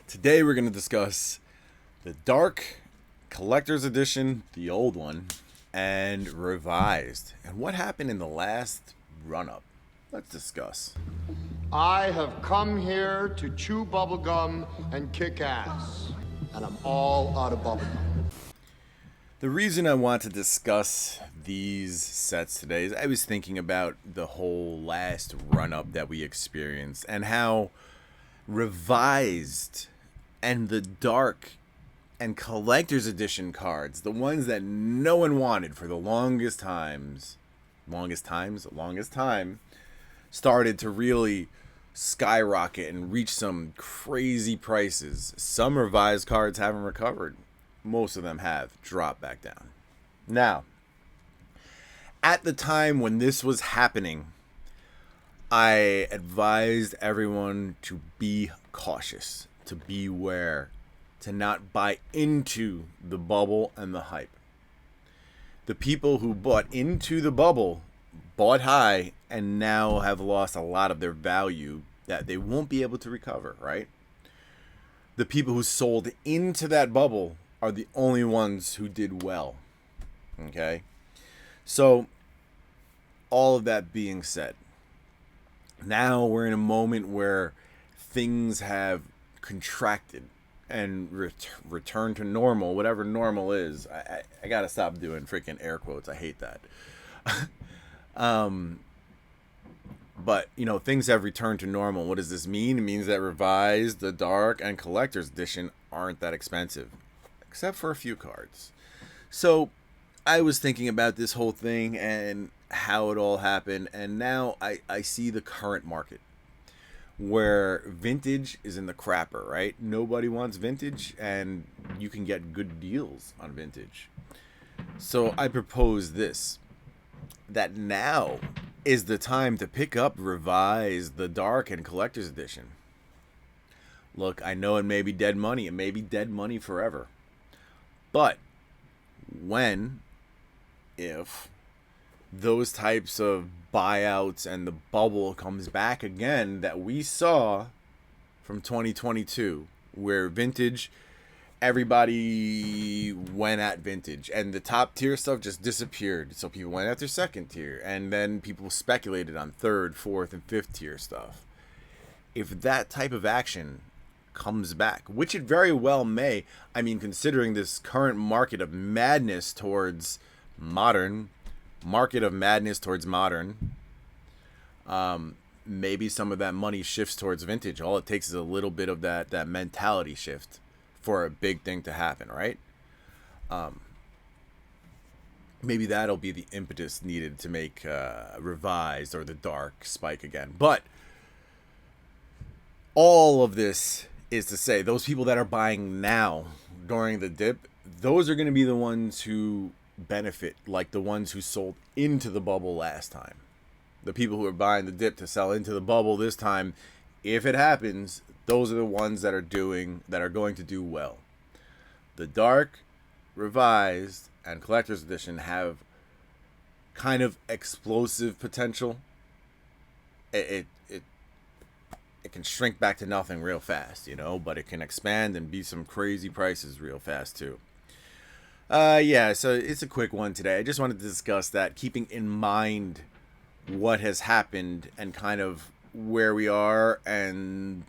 Today we're going to discuss the Dark Collector's Edition, the old one, and Revised, and what happened in the last run-up. Let's discuss. I have come here to chew bubblegum and kick ass, and I'm all out of bubblegum. The reason I want to discuss these sets today is I was thinking about the whole last run-up that we experienced and how Revised and the Dark and Collector's Edition cards, the ones that no one wanted for the longest time, started to really skyrocket and reach some crazy prices. Some Revised cards haven't recovered. Most of them have dropped back down. Now, at the time when this was happening, I advised everyone to be cautious, to beware, to not buy into the bubble and the hype. The people who bought into the bubble bought high and now have lost a lot of their value that they won't be able to recover, right? The people who sold into that bubble are the only ones who did well. Okay? So, all of that being said, now we're in a moment where things have contracted and return to normal, whatever normal is. I gotta stop doing freaking air quotes. I hate that. But, you know, things have returned to normal. What does this mean? It means that Revised, the Dark, and Collector's Edition aren't that expensive, except for a few cards. So I was thinking about this whole thing and how it all happened, and now I see the current market where vintage is in the crapper, right? Nobody wants vintage, and you can get good deals on vintage. So I propose this, that now is the time to pick up Revised, the Dark, and Collector's Edition. Look, I know it may be dead money. It may be dead money forever. But when, if those types of buyouts and the bubble comes back again that we saw from 2022, where vintage, everybody went at vintage and the top tier stuff just disappeared. So people went after second tier, and then people speculated on third, fourth, and fifth tier stuff. If that type of action comes back, which it very well may, I mean, considering this current market of madness towards modern, maybe some of that money shifts towards vintage. All it takes is a little bit of that mentality shift for a big thing to happen, right? Maybe that'll be the impetus needed to make Revised or the Dark spike again. But all of this is to say, those people that are buying now during the dip, those are going to be the ones who benefit, like the ones who sold into the bubble last time. The people who are buying the dip to sell into the bubble this time, if it happens, those are the ones that are going to do well. The Dark, Revised, and Collector's Edition have kind of explosive potential. It can shrink back to nothing real fast, you know, but it can expand and be some crazy prices real fast too. Yeah, so it's a quick one today. I just wanted to discuss that, keeping in mind what has happened and kind of where we are and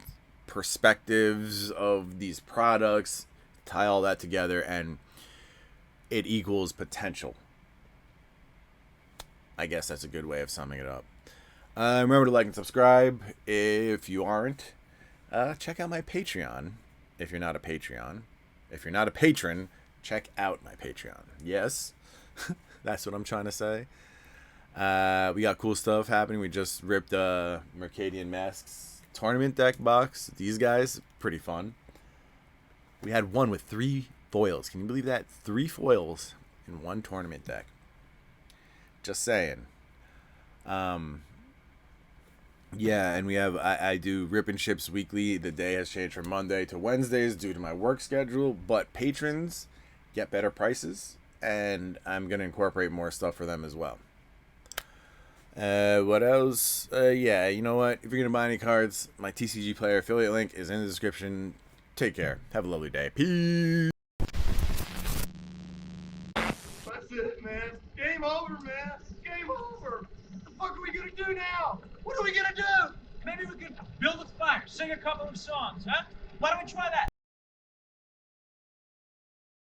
perspectives of these products, tie all that together, and it equals potential. I guess that's a good way of summing it up. Remember to like and subscribe if you aren't. Check out my Patreon if you're not a Patreon. If you're not a patron, check out my Patreon. Yes, that's what I'm trying to say. We got cool stuff happening. We just ripped a Mercadian Masks tournament deck box. These guys, pretty fun. We had one with 3 foils. Can you believe that? 3 foils in one tournament deck. Just saying. Yeah, and we have, I do Rip and Ships weekly. The day has changed from Monday to Wednesdays due to my work schedule, but patrons get better prices, and I'm going to incorporate more stuff for them as well. What else? Yeah, you know what? If you're going to buy any cards, my TCG Player affiliate link is in the description. Take care. Have a lovely day. Peace. That's it, man. Game over, man. Game over. What the fuck are we gonna do now? What are we gonna do? Maybe we could build a fire, sing a couple of songs, huh? Why don't we try that?